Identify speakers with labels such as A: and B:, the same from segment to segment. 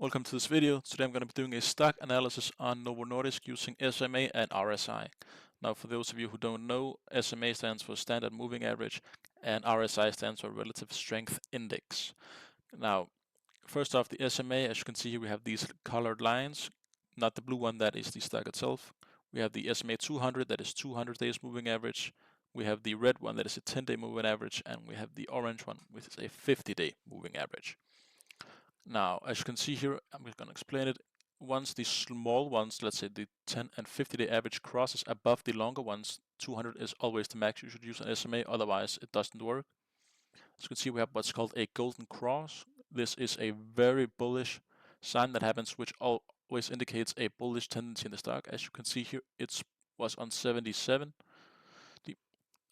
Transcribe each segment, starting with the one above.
A: Welcome to this video. Today I'm going to be doing a stock analysis on Novo Nordisk using SMA and RSI. Now for those of you who don't know, SMA stands for Standard Moving Average and RSI stands for Relative Strength Index. Now first off, the SMA, as you can see here, we have these colored lines, not the blue one, that is the stock itself. We have the SMA 200, that is 200 days moving average. We have the red one, that is a 10-day moving average, and we have the orange one, which is a 50-day moving average. Now, as you can see here, I'm just going to explain it. Once the small ones, let's say the 10 and 50-day average, crosses above the longer ones, 200 is always the max you should use an SMA, otherwise it doesn't work. As you can see, we have what's called a golden cross. This is a very bullish sign that happens, which always indicates a bullish tendency in the stock. As you can see here, it was on 77,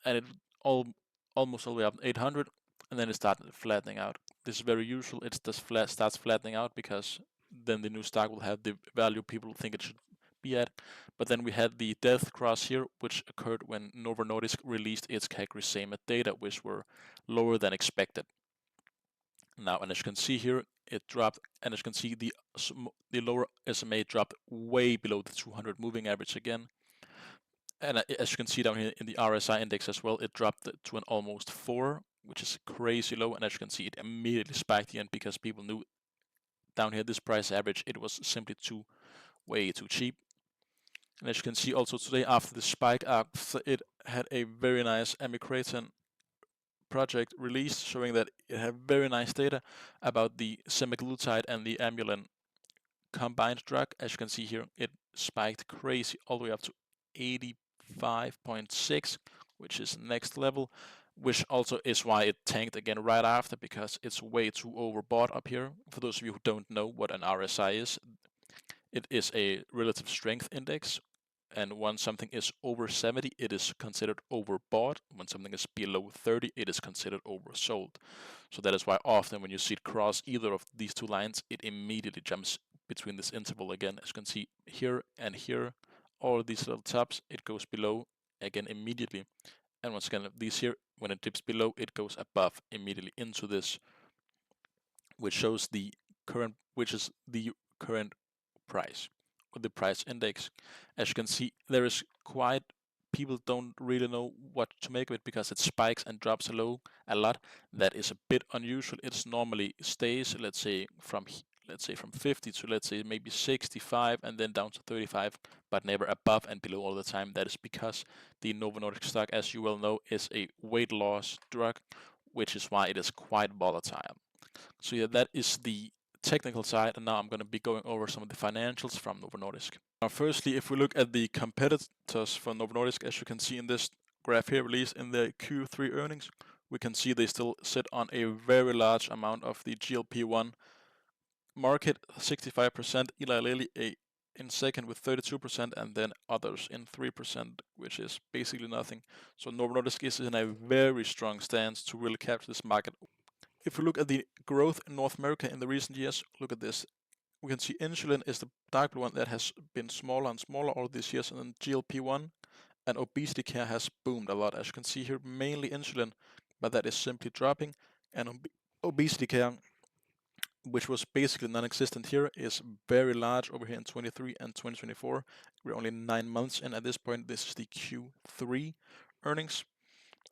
A: and it almost all the way up 800, and then it started flattening out. This is very usual. It just starts flattening out because then the new stock will have the value people think it should be at. But then we had the death cross here, which occurred when Novo Nordisk released its CagriSema data, which were lower than expected. Now, and as you can see here, it dropped, and as you can see, the lower SMA dropped way below the 200 moving average again. And as you can see down here in the RSI index as well, it dropped to an almost 4, which is crazy low. And as you can see, it immediately spiked again because people knew down here this price average, it was simply way too cheap. And as you can see also today, after the spike after it had a very nice amycretin project released showing that it had very nice data about the semaglutide and the amylin combined drug. As you can see here, it spiked crazy all the way up to 85.6, which is next level, which also is why it tanked again right after, because it's way too overbought up here. For those of you who don't know what an RSI is, it is a relative strength index, and when something is over 70, it is considered overbought. When something is below 30, it is considered oversold. So that is why often when you see it cross either of these two lines, it immediately jumps between this interval again. As you can see here and here, all of these little tops, it goes below again immediately. And once again, these here, when it dips below, it goes above immediately into this, which shows the current, which is the current price, or the price index. As you can see, there is quite, people don't really know what to make of it because it spikes and drops low a lot. That is a bit unusual. It's normally stays, let's say from 50 to, let's say, maybe 65 and then down to 35, but never above and below all the time. That is because the Novo Nordisk stock, as you well know, is a weight loss drug, which is why it is quite volatile. So yeah, that is the technical side, and now I'm going to be going over some of the financials from Novo Nordisk. Now firstly, if we look at the competitors for Novo Nordisk, as you can see in this graph here released in the Q3 earnings, we can see they still sit on a very large amount of the GLP-1 market, 65%, Eli Lilly in second with 32%, and then others in 3%, which is basically nothing. So Novo Nordisk is in a very strong stance to really capture this market. If we look at the growth in North America in the recent years, look at this. We can see insulin is the dark blue one that has been smaller and smaller all these years, and then GLP-1 and obesity care has boomed a lot. As you can see here, mainly insulin, but that is simply dropping, and obesity care, which was basically non-existent here, is very large over here in 23 and 2024. We're only 9 months in at this point. This is the Q3 earnings.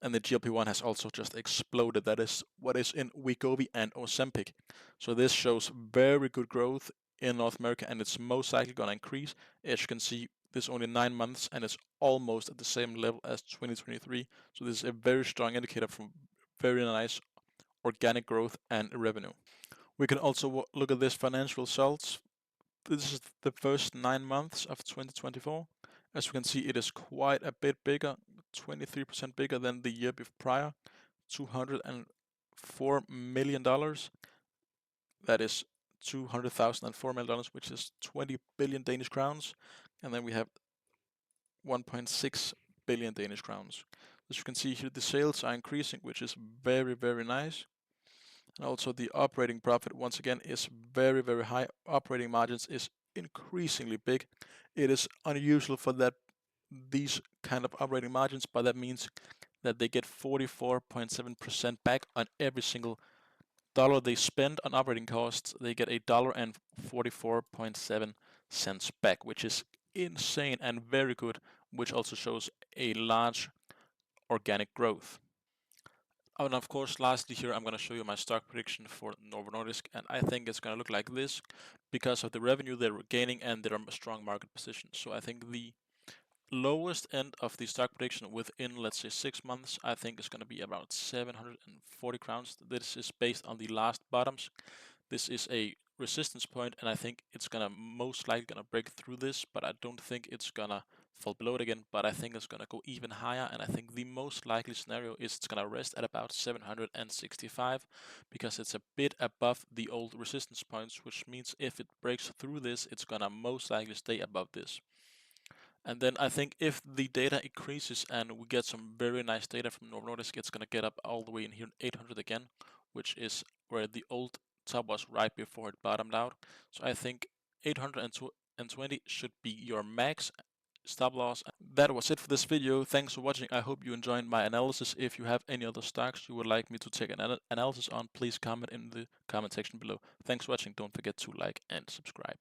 A: And the GLP-1 has also just exploded. That is what is in Wegovy and Ozempic. So this shows very good growth in North America, and it's most likely going to increase. As you can see, this is only 9 months, and it's almost at the same level as 2023. So this is a very strong indicator for very nice organic growth and revenue. We can also look at this financial results. This is the first 9 months of 2024. As you can see, it is quite a bit bigger, 23% bigger than the year prior, $204 million. That is $200,004 million, which is 20 billion Danish crowns. And then we have 1.6 billion Danish crowns. As you can see here, the sales are increasing, which is very, very nice. And also the operating profit, once again, is very, very high. Operating margins is increasingly big. It is unusual for these kind of operating margins, but that means that they get 44.7% back on every single dollar they spend on operating costs, they get $1.44 back, which is insane and very good, which also shows a large organic growth. Oh, and of course, lastly here, I'm going to show you my stock prediction for Novo Nordisk, and I think it's going to look like this because of the revenue they're gaining and their strong market position. So I think the lowest end of the stock prediction within, let's say, 6 months, I think is going to be about 740 crowns. This is based on the last bottoms. This is a resistance point, and I think it's gonna most likely gonna break through this, but I don't think it's gonna fall below it again, but I think it's gonna go even higher, and I think the most likely scenario is it's gonna rest at about 765 because it's a bit above the old resistance points, which means if it breaks through this, it's gonna most likely stay above this. And then I think if the data increases and we get some very nice data from Novo Nordisk, it's going to get up all the way in here 800 again, which is where the old top was right before it bottomed out. So I think 820 should be your max stop loss. That was it for this video. Thanks for watching. I hope you enjoyed my analysis. If you have any other stocks you would like me to take an analysis on, please comment in the comment section below. Thanks for watching. Don't forget to like and subscribe.